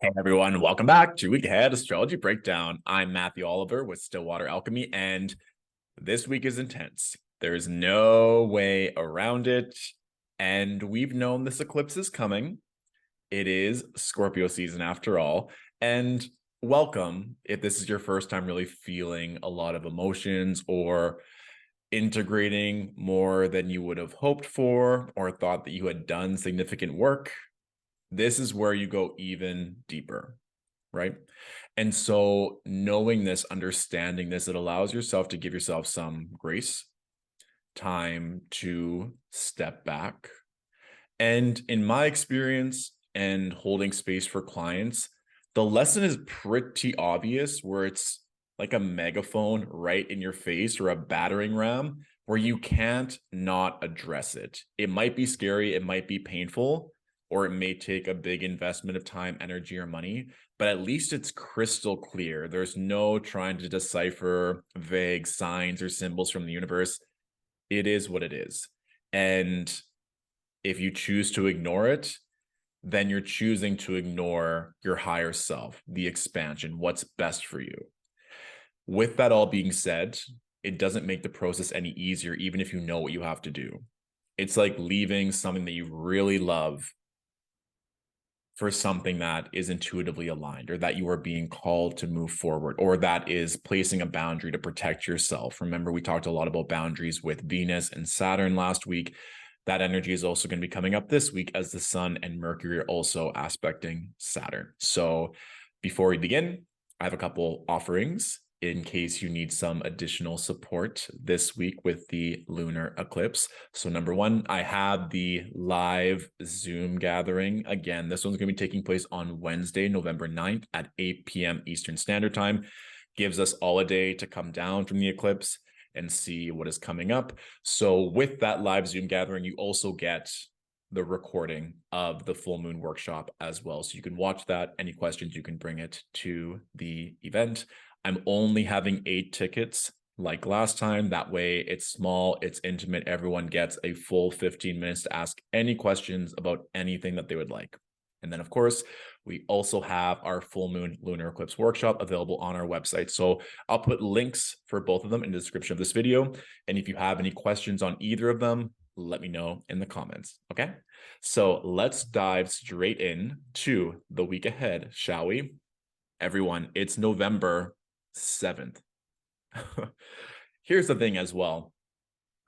Hey everyone, welcome back to Week Ahead Astrology Breakdown. I'm Matthew Oliver with Stillwater Alchemy, and this week is intense. There's no way around it, and we've known this eclipse is coming. It is Scorpio season after all, and welcome if this is your first time really feeling a lot of emotions or integrating more than you would have hoped for or thought that you had done significant work. This is where you go even deeper, right? And so knowing this, understanding this, it allows yourself to give yourself some grace, time to step back. And in my experience and holding space for clients, the lesson is pretty obvious where it's like a megaphone right in your face or a battering ram where you can't not address it. It might be scary, it might be painful, or it may take a big investment of time, energy, or money, but at least it's crystal clear. There's no trying to decipher vague signs or symbols from the universe. It is what it is. And if you choose to ignore it, then you're choosing to ignore your higher self, the expansion, what's best for you. With that all being said, it doesn't make the process any easier, even if you know what you have to do. It's like leaving something that you really love for something that is intuitively aligned, or that you are being called to move forward, or that is placing a boundary to protect yourself. Remember, we talked a lot about boundaries with Venus and Saturn last week. That energy is also going to be coming up this week as the Sun and Mercury are also aspecting Saturn. So before we begin, I have a couple offerings in case you need some additional support this week with the lunar eclipse. So number one, I have the live Zoom gathering. Again, this one's going to be taking place on Wednesday, November 9th at 8 p.m. Eastern Standard Time. Gives us all a day to come down from the eclipse and see what is coming up. So with that live Zoom gathering, you also get the recording of the full moon workshop as well. So you can watch that. Any questions, you can bring it to the event. I'm only having 8 tickets like last time. That way it's small, it's intimate. Everyone gets a full 15 minutes to ask any questions about anything that they would like. And then, of course, we also have our full moon lunar eclipse workshop available on our website. So I'll put links for both of them in the description of this video. And if you have any questions on either of them, let me know in the comments. Okay, so let's dive straight in to the week ahead, shall we? Everyone, it's November 7th. Here's the thing as well.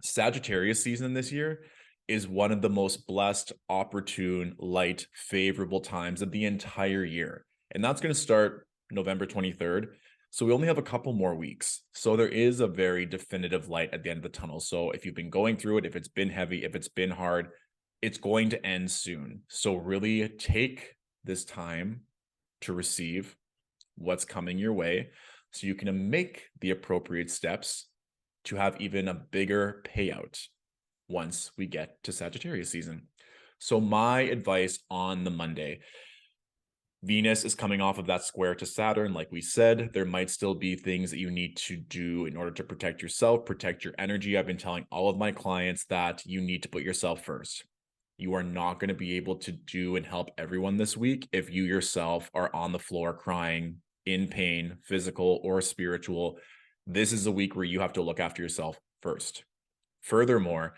Sagittarius season this year is one of the most blessed, opportune, light, favorable times of the entire year. And that's going to start November 23rd. So we only have a couple more weeks. So there is a very definitive light at the end of the tunnel. So if you've been going through it, if it's been heavy, if it's been hard, it's going to end soon. So really take this time to receive what's coming your way so you can make the appropriate steps to have even a bigger payout once we get to Sagittarius season. So my advice on the Monday, Venus is coming off of that square to Saturn. Like we said, there might still be things that you need to do in order to protect yourself, protect your energy. I've been telling all of my clients that you need to put yourself first. You are not going to be able to do and help everyone this week if you yourself are on the floor crying, in pain, physical or spiritual. This is a week where you have to look after yourself first. Furthermore,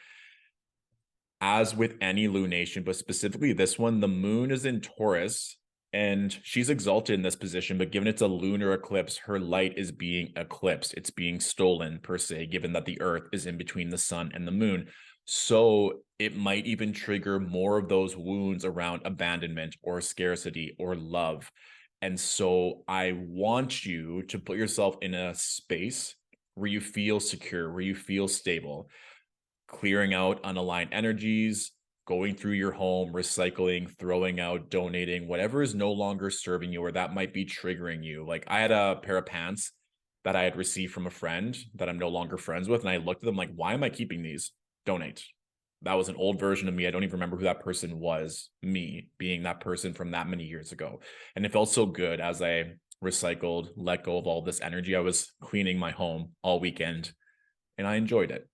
as with any lunation, but specifically this one, the moon is in Taurus and she's exalted in this position, but given it's a lunar eclipse, her light is being eclipsed. It's being stolen per se, given that the earth is in between the sun and the moon. So it might even trigger more of those wounds around abandonment or scarcity or love. And so I want you to put yourself in a space where you feel secure, where you feel stable, clearing out unaligned energies, going through your home, recycling, throwing out, donating, whatever is no longer serving you or that might be triggering you. Like I had a pair of pants that I had received from a friend that I'm no longer friends with. And I looked at them like, why am I keeping these? Donate. That was an old version of me. I don't even remember who that person was, me being that person from that many years ago. And it felt so good as I recycled, let go of all this energy. I was cleaning my home all weekend and I enjoyed it.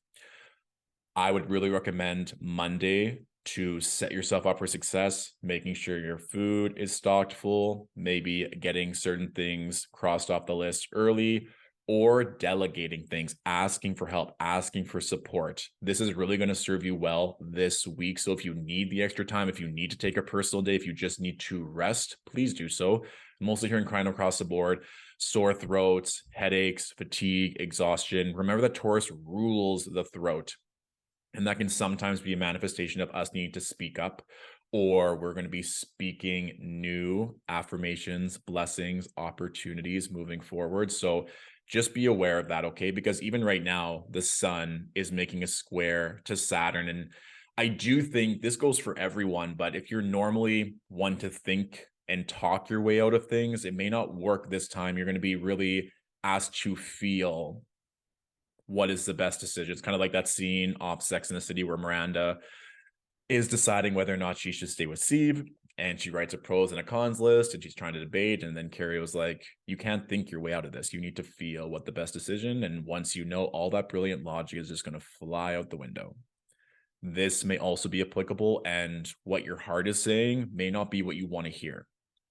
I would really recommend Monday to set yourself up for success, making sure your food is stocked full, maybe getting certain things crossed off the list early, or delegating things, asking for help, asking for support. This is really going to serve you well this week. So if you need the extra time, if you need to take a personal day, if you just need to rest, please do so. I'm mostly hearing crying across the board, sore throats, headaches, fatigue, exhaustion. Remember that Taurus rules the throat. And that can sometimes be a manifestation of us needing to speak up, or we're going to be speaking new affirmations, blessings, opportunities moving forward. So just be aware of that, okay? Because even right now, the sun is making a square to Saturn. And I do think this goes for everyone, but if you're normally one to think and talk your way out of things, it may not work this time. You're going to be really asked to feel what is the best decision. It's kind of like that scene off Sex and the City where Miranda is deciding whether or not she should stay with Steve, and she writes a pros and a cons list, and she's trying to debate, and then Carrie was like, you can't think your way out of this. You need to feel what the best decision, and once you know, all that brilliant logic is just going to fly out the window. This may also be applicable, and what your heart is saying may not be what you want to hear,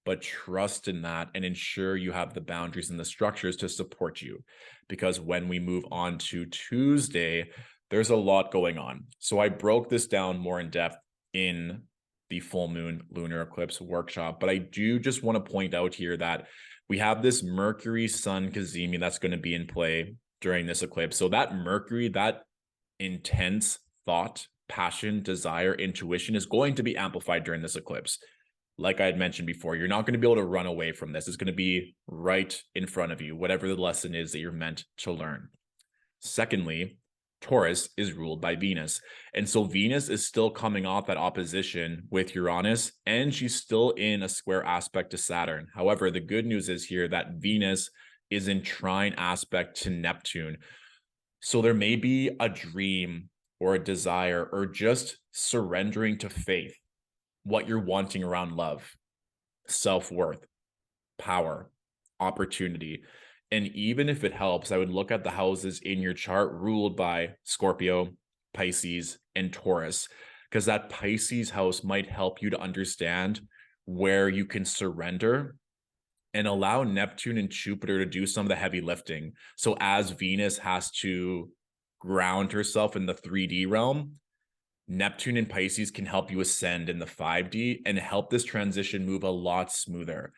but trust in that and ensure you have the boundaries and the structures to support you. Because when we move on to Tuesday, there's a lot going on. So I broke this down more in depth in the full moon lunar eclipse workshop, but I do just want to point out here that we have this Mercury Sun cazimi that's going to be in play during this eclipse. So that Mercury, that intense thought, passion, desire, intuition is going to be amplified during this eclipse. Like I had mentioned before, you're not going to be able to run away from this. It's going to be right in front of you, whatever the lesson is that you're meant to learn. Secondly, Taurus is ruled by Venus. And so Venus is still coming off that opposition with Uranus, and she's still in a square aspect to Saturn. However, the good news is here that Venus is in trine aspect to Neptune. So there may be a dream or a desire or just surrendering to faith, what you're wanting around love, self-worth, power, opportunity. And even if it helps, I would look at the houses in your chart ruled by Scorpio, Pisces, and Taurus, because that Pisces house might help you to understand where you can surrender and allow Neptune and Jupiter to do some of the heavy lifting. So as Venus has to ground herself in the 3D realm, Neptune and Pisces can help you ascend in the 5D and help this transition move a lot smoother.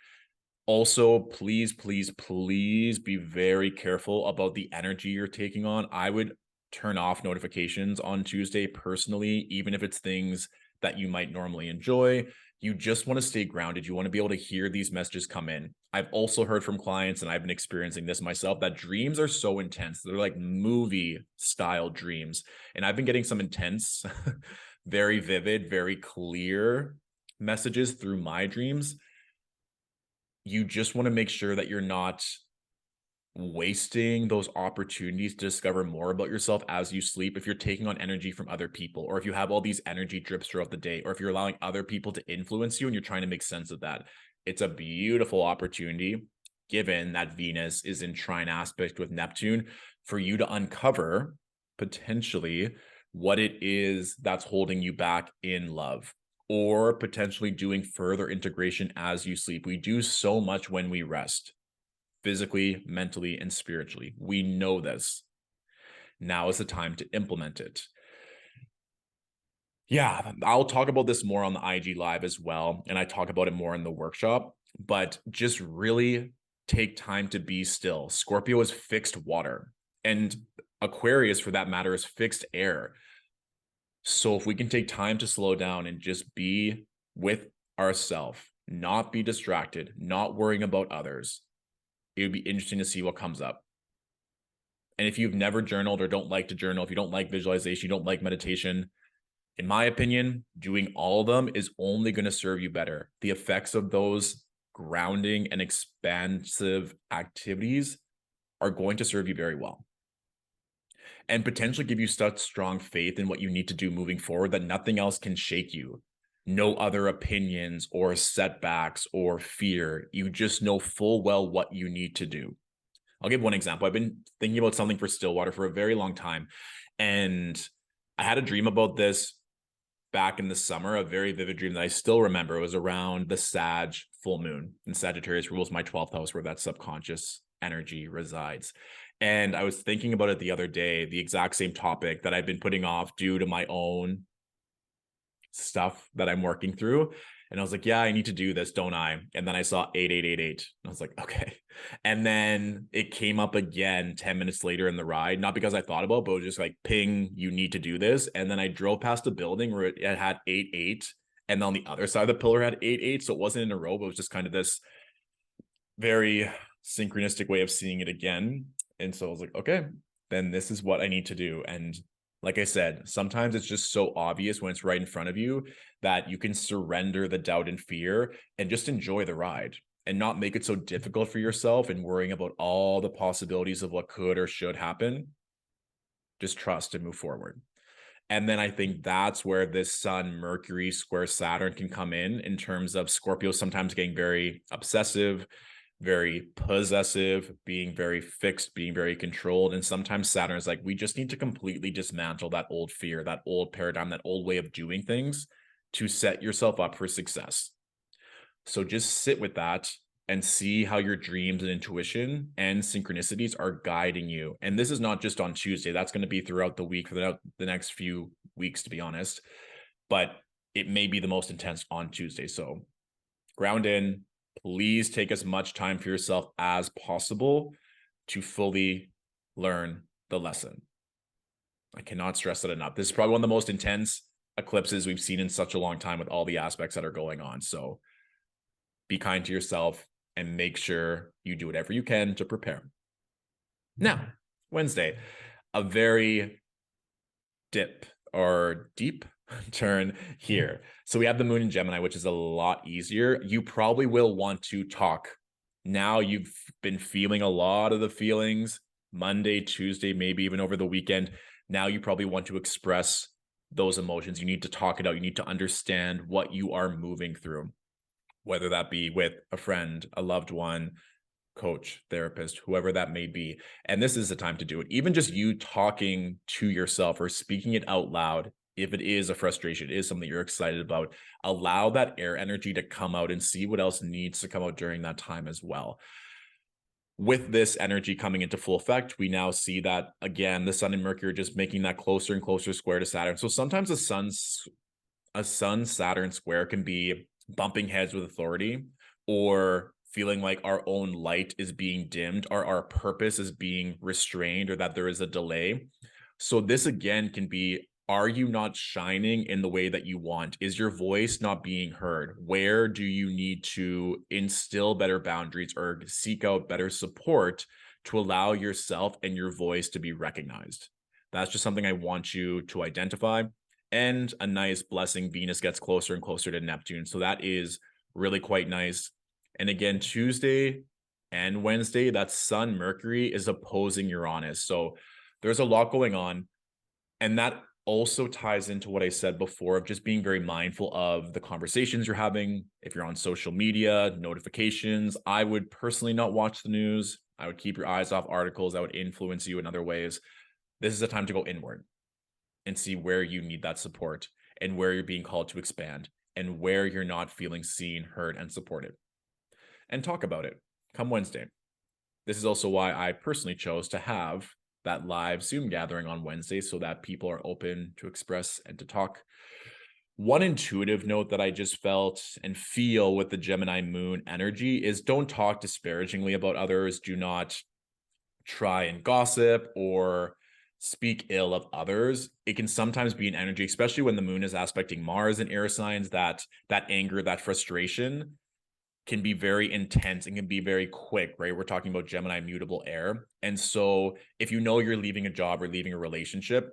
Also, please, please, please be very careful about the energy you're taking on. I would turn off notifications on Tuesday personally, even if it's things that you might normally enjoy. You just want to stay grounded. You want to be able to hear these messages come in. I've also heard from clients, and I've been experiencing this myself, that dreams are so intense. They're like movie style dreams. And I've been getting some intense, very vivid, very clear messages through my dreams. You just want to make sure that you're not wasting those opportunities to discover more about yourself as you sleep. If you're taking on energy from other people, or if you have all these energy drips throughout the day, or if you're allowing other people to influence you and you're trying to make sense of that, it's a beautiful opportunity, given that Venus is in trine aspect with Neptune, for you to uncover potentially what it is that's holding you back in love, or potentially doing further integration as you sleep. We do so much when we rest, physically, mentally, and spiritually. We know this. Now is the time to implement it. Yeah, I'll talk about this more on the IG Live as well, and I talk about it more in the workshop, but just really take time to be still. Scorpio is fixed water, and Aquarius, for that matter, is fixed air. So if we can take time to slow down and just be with ourselves, not be distracted, not worrying about others, it would be interesting to see what comes up. And if you've never journaled or don't like to journal, if you don't like visualization, you don't like meditation, in my opinion, doing all of them is only going to serve you better. The effects of those grounding and expansive activities are going to serve you very well, and potentially give you such strong faith in what you need to do moving forward that nothing else can shake you. No other opinions or setbacks or fear. You just know full well what you need to do. I'll give one example. I've been thinking about something for Stillwater for a very long time, and I had a dream about this back in the summer, a very vivid dream that I still remember. It was around the Sag full moon, and Sagittarius rules my 12th house, where that subconscious energy resides. And I was thinking about it the other day, the exact same topic that I've been putting off due to my own stuff that I'm working through. And I was like, yeah, I need to do this, don't I? And then I saw 8888. And I was like, okay. And then it came up again 10 minutes later in the ride, not because I thought about it, but it was just like, ping, you need to do this. And then I drove past a building where it had 88. And on the other side of the pillar had 88. So it wasn't in a row, but it was just kind of this very synchronistic way of seeing it again. And so I was like, okay, then this is what I need to do. And like I said, sometimes it's just so obvious when it's right in front of you that you can surrender the doubt and fear and just enjoy the ride and not make it so difficult for yourself and worrying about all the possibilities of what could or should happen. Just trust and move forward. And then I think that's where this Sun, Mercury square Saturn can come in terms of Scorpio sometimes getting very obsessive, very possessive, being very fixed, being very controlled. And sometimes Saturn is like, we just need to completely dismantle that old fear, that old paradigm, that old way of doing things to set yourself up for success. So just sit with that and see how your dreams and intuition and synchronicities are guiding you. And this is not just on Tuesday. That's going to be throughout the week for the next few weeks, to be honest. But it may be the most intense on Tuesday. So ground in. Please take as much time for yourself as possible to fully learn the lesson. I cannot stress it enough. This is probably one of the most intense eclipses we've seen in such a long time with all the aspects that are going on. So be kind to yourself and make sure you do whatever you can to prepare. Now, Wednesday, a very deep turn here. So we have the moon in Gemini, which is a lot easier. You probably will want to talk. Now you've been feeling a lot of the feelings Monday, Tuesday, maybe even over the weekend. Now you probably want to express those emotions. You need to talk it out. You need to understand what you are moving through, whether that be with a friend, a loved one, coach, therapist, whoever that may be. And this is the time to do it. Even just you talking to yourself or speaking it out loud, if it is a frustration, it is something you're excited about, allow that air energy to come out and see what else needs to come out during that time as well. With this energy coming into full effect, we now see that, again, the Sun and Mercury are just making that closer and closer square to Saturn. So sometimes a Sun-Saturn square can be bumping heads with authority, or feeling like our own light is being dimmed, or our purpose is being restrained, or that there is a delay. So this again can be, are you not shining in the way that you want? Is your voice not being heard? Where do you need to instill better boundaries or seek out better support to allow yourself and your voice to be recognized? That's just something I want you to identify. And a nice blessing, Venus gets closer and closer to Neptune. So that is really quite nice. And again, Tuesday and Wednesday, that Sun Mercury is opposing Uranus. So there's a lot going on. And that also ties into what I said before of just being very mindful of the conversations you're having. If you're on social media, notifications, I would personally not watch the news. I would keep your eyes off articles that would influence you in other ways. This is a time to go inward and see where you need that support and where you're being called to expand and where you're not feeling seen, heard, and supported. And talk about it come Wednesday. This is also why I personally chose to have that live Zoom gathering on Wednesday, so that people are open to express and to talk. One intuitive note that I just felt and feel with the Gemini moon energy is, don't talk disparagingly about others. Do not try and gossip or speak ill of others. It can sometimes be an energy, especially when the moon is aspecting Mars in air signs, that anger, that frustration can be very intense and can be very quick, right? We're talking about Gemini mutable air. And so if you know you're leaving a job or leaving a relationship,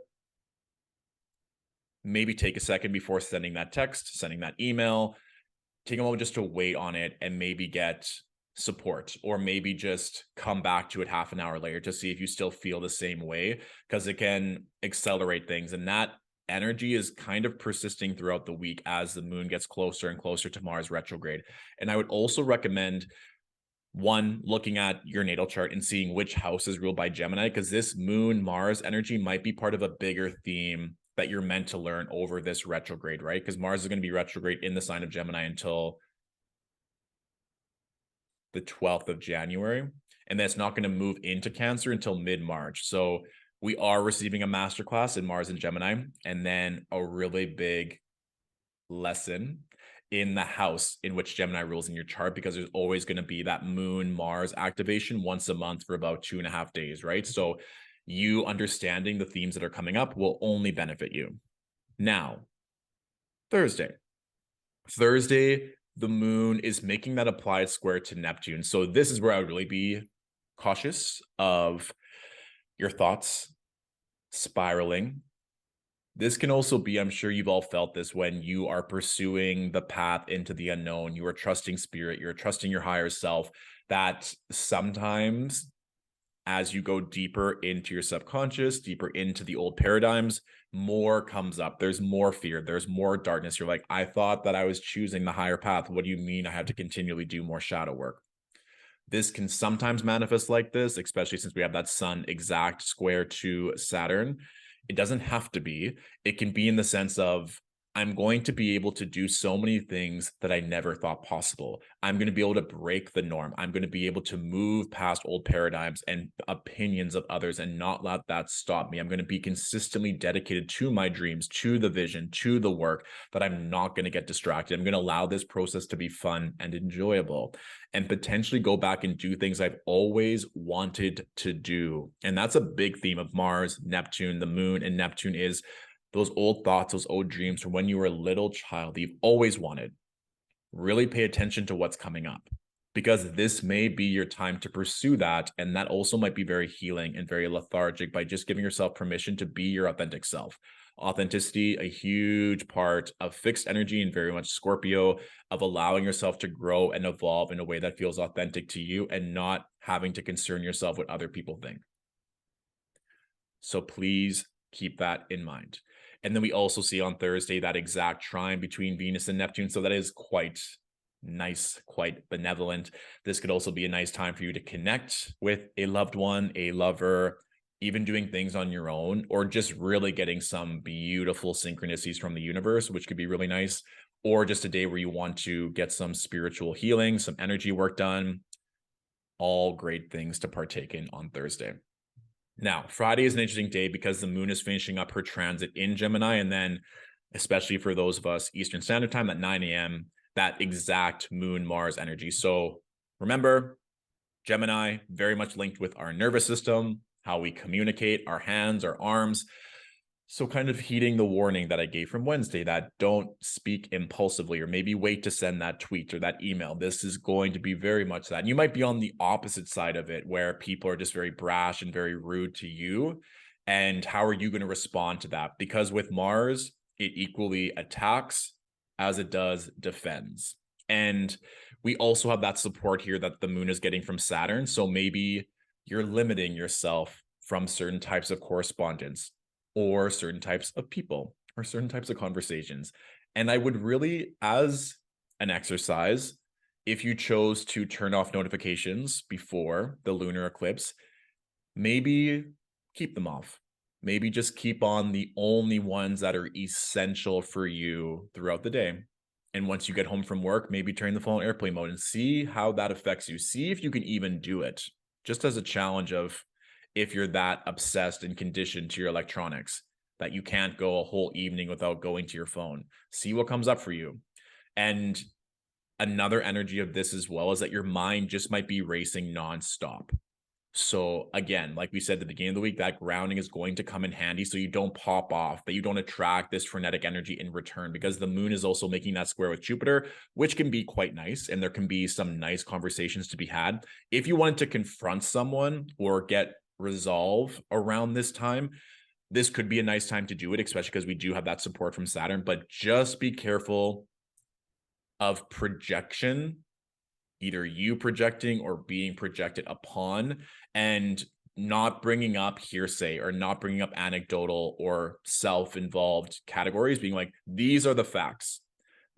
maybe take a second before sending that text, sending that email, take a moment just to wait on it and maybe get support, or maybe just come back to it half an hour later to see if you still feel the same way, because it can accelerate things. And that energy is kind of persisting throughout the week as the moon gets closer and closer to Mars retrograde. And I would also recommend, one, looking at your natal chart and seeing which house is ruled by Gemini, because this moon Mars energy might be part of a bigger theme that you're meant to learn over this retrograde, right? Because Mars is going to be retrograde in the sign of Gemini until the 12th of January. And then it's not going to move into Cancer until mid-March. So we are receiving a masterclass in Mars and Gemini, and then a really big lesson in the house in which Gemini rules in your chart, because there's always going to be that Moon Mars activation once a month for about 2.5 days, right? So you understanding the themes that are coming up will only benefit you. Now, Thursday, the moon is making that applied square to Neptune. So this is where I would really be cautious of your thoughts spiraling. This can also be, I'm sure you've all felt this, when you are pursuing the path into the unknown, you are trusting spirit, you're trusting your higher self, that sometimes as you go deeper into your subconscious, deeper into the old paradigms, more comes up. There's more fear. There's more darkness. You're like, I thought that I was choosing the higher path. What do you mean I have to continually do more shadow work? This can sometimes manifest like this, especially since we have that sun exact square to Saturn. It doesn't have to be. It can be in the sense of, I'm going to be able to do so many things that I never thought possible. I'm going to be able to break the norm. I'm going to be able to move past old paradigms and opinions of others and not let that stop me. I'm going to be consistently dedicated to my dreams, to the vision, to the work, that I'm not going to get distracted. I'm going to allow this process to be fun and enjoyable, and potentially go back and do things I've always wanted to do. And that's a big theme of Mars, Neptune, the moon, and Neptune is those old thoughts, those old dreams from when you were a little child that you've always wanted. Really pay attention to what's coming up, because this may be your time to pursue that. And that also might be very healing and very lethargic by just giving yourself permission to be your authentic self. Authenticity, a huge part of fixed energy and very much Scorpio, of allowing yourself to grow and evolve in a way that feels authentic to you and not having to concern yourself what other people think. So please keep that in mind. And then we also see on Thursday that exact trine between Venus and Neptune. So that is quite nice, quite benevolent. This could also be a nice time for you to connect with a loved one, a lover, even doing things on your own, or just really getting some beautiful synchronicities from the universe, which could be really nice. Or just a day where you want to get some spiritual healing, some energy work done. All great things to partake in on Thursday. Now, Friday is an interesting day because the moon is finishing up her transit in Gemini. And then, especially for those of us Eastern Standard Time at 9 a.m., that exact moon Mars energy. So remember, Gemini, very much linked with our nervous system, how we communicate, our hands, our arms. So kind of heeding the warning that I gave from Wednesday, that don't speak impulsively, or maybe wait to send that tweet or that email. This is going to be very much that. And you might be on the opposite side of it, where people are just very brash and very rude to you. And how are you going to respond to that? Because with Mars, it equally attacks as it does defends. And we also have that support here that the moon is getting from Saturn. So maybe you're limiting yourself from certain types of correspondence, or certain types of people, or certain types of conversations. And I would really, as an exercise, if you chose to turn off notifications before the lunar eclipse, maybe keep them off. Maybe just keep on the only ones that are essential for you throughout the day. And once you get home from work, maybe turn the phone on airplane mode and see how that affects you. See if you can even do it, just as a challenge of, if you're that obsessed and conditioned to your electronics that you can't go a whole evening without going to your phone. See what comes up for you. And another energy of this as well is that your mind just might be racing nonstop. So again, like we said at the beginning of the week, that grounding is going to come in handy, so you don't pop off, that you don't attract this frenetic energy in return, because the moon is also making that square with Jupiter, which can be quite nice. And there can be some nice conversations to be had. If you wanted to confront someone or get resolve around this time, this could be a nice time to do it, especially because we do have that support from Saturn. But just be careful of projection, either you projecting or being projected upon, and not bringing up hearsay or not bringing up anecdotal or self-involved categories, being like, these are the facts.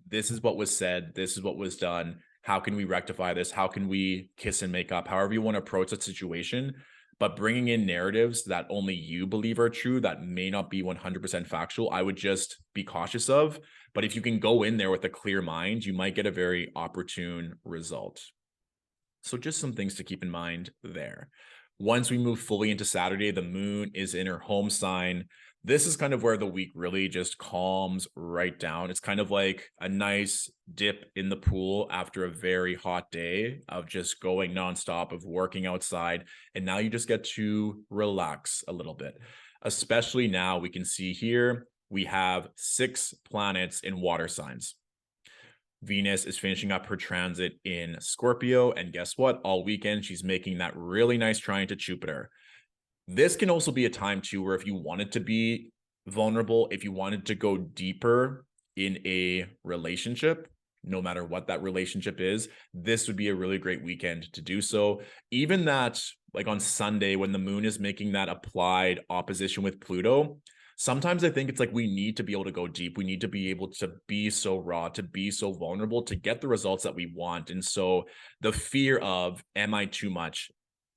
This is what was said. This is what was done. How can we rectify this? How can we kiss and make up? However you want to approach that situation, but bringing in narratives that only you believe are true that may not be 100% factual, I would just be cautious of. But if you can go in there with a clear mind, you might get a very opportune result. So just some things to keep in mind there. Once we move fully into Saturday, the moon is in her home sign. This is kind of where the week really just calms right down. It's kind of like a nice dip in the pool after a very hot day of just going nonstop, of working outside. And now you just get to relax a little bit. Especially now, we can see here, we have 6 planets in water signs. Venus is finishing up her transit in Scorpio. And guess what? All weekend, she's making that really nice trine to Jupiter. This can also be a time too where if you wanted to be vulnerable, if you wanted to go deeper in a relationship, no matter what that relationship is, this would be a really great weekend to do so. Even that, like on Sunday, when the moon is making that applied opposition with Pluto, sometimes I think it's like we need to be able to go deep. We need to be able to be so raw, to be so vulnerable, to get the results that we want. And so the fear of, am I too much?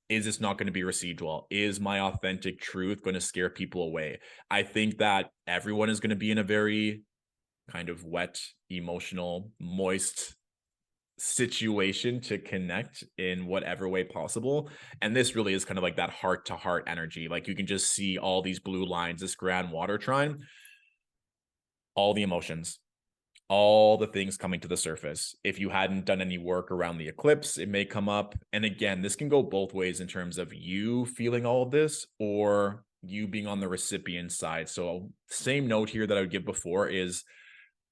Is this not going to be received well? Is my authentic truth going to scare people away? I think that everyone is going to be in a very kind of wet, emotional, moist situation to connect in whatever way possible. And this really is kind of like that heart to heart energy. Like you can just see all these blue lines, this grand water trine, all the emotions, all the things coming to the surface. If you hadn't done any work around the eclipse, it may come up. And again, this can go both ways in terms of you feeling all of this or you being on the recipient side. So same note here that I would give before is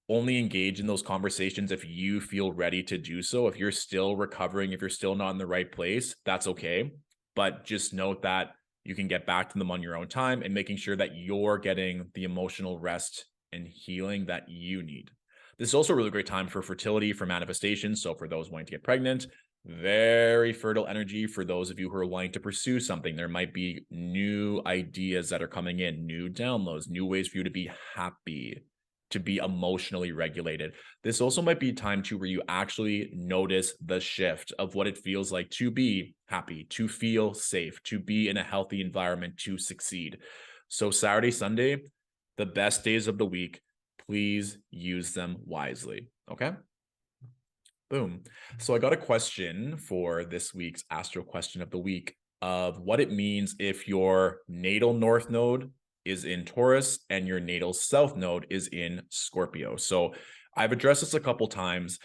only engage in those conversations if you feel ready to do so. If you're still recovering, if you're still not in the right place, that's okay. But just note that you can get back to them on your own time and making sure that you're getting the emotional rest and healing that you need. This is also a really great time for fertility, for manifestation. So for those wanting to get pregnant, very fertile energy for those of you who are wanting to pursue something. There might be new ideas that are coming in, new downloads, new ways for you to be happy, to be emotionally regulated. This also might be time too where you actually notice the shift of what it feels like to be happy, to feel safe, to be in a healthy environment, to succeed. So Saturday, Sunday, the best days of the week, please use them wisely. Okay. Boom. So I got a question for this week's Astro Question of the Week of what it means if your natal North Node is in Taurus and your natal South Node is in Scorpio. So I've addressed this a couple times.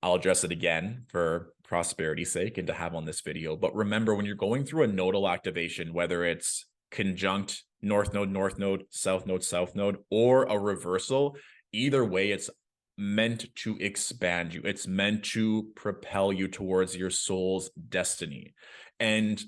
I'll address it again for prosperity's sake and to have on this video. But remember, when you're going through a nodal activation, whether it's conjunct North Node, South Node, or a reversal, either way, it's meant to expand you. It's meant to propel you towards your soul's destiny. And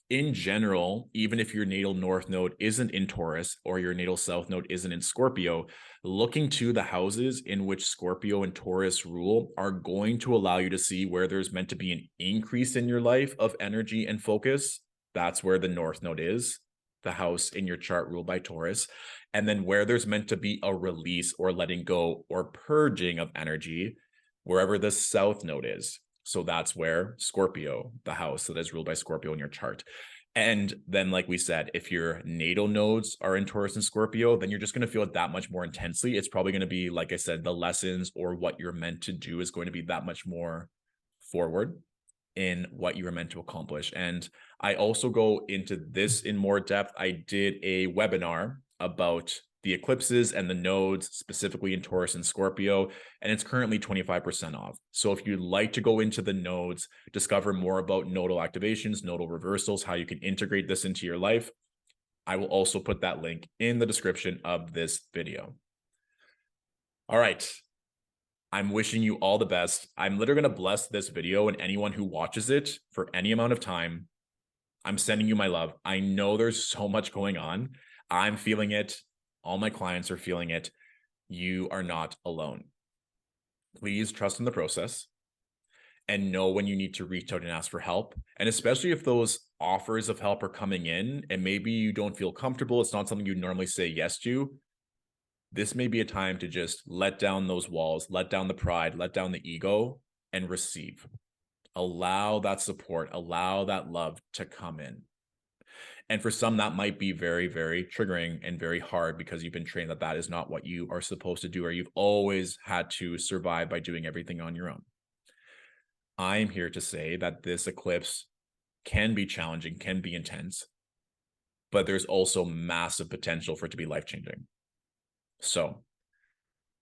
in general, even if your natal North Node isn't in Taurus or your natal South Node isn't in Scorpio, looking to the houses in which Scorpio and Taurus rule are going to allow you to see where there's meant to be an increase in your life of energy and focus. That's where the North Node is, the house in your chart ruled by Taurus. And then where there's meant to be a release or letting go or purging of energy, wherever the South Node is. So that's where Scorpio, the house that is ruled by Scorpio in your chart. And then, like we said, if your natal nodes are in Taurus and Scorpio, then you're just going to feel it that much more intensely. It's probably going to be, like I said, the lessons or what you're meant to do is going to be that much more forward in what you were meant to accomplish. And I also go into this in more depth. I did a webinar about the eclipses and the nodes, specifically in Taurus and Scorpio, and it's currently 25% off. So if you'd like to go into the nodes, discover more about nodal activations, nodal reversals, how you can integrate this into your life, I will also put that link in the description of this video. All right. I'm wishing you all the best. I'm literally going to bless this video and anyone who watches it for any amount of time. I'm sending you my love. I know there's so much going on. I'm feeling it. All my clients are feeling it. You are not alone. Please trust in the process and know when you need to reach out and ask for help. And especially if those offers of help are coming in and maybe you don't feel comfortable, it's not something you normally say yes to. This may be a time to just let down those walls, let down the pride, let down the ego, and receive. Allow that support, allow that love to come in. And for some, that might be very, very triggering and very hard because you've been trained that that is not what you are supposed to do, or you've always had to survive by doing everything on your own. I am here to say that this eclipse can be challenging, can be intense, but there's also massive potential for it to be life-changing. So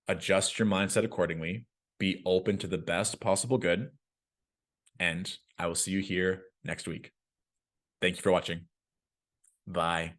adjust your mindset accordingly, be open to the best possible good, and I will see you here next week. Thank you for watching. Bye.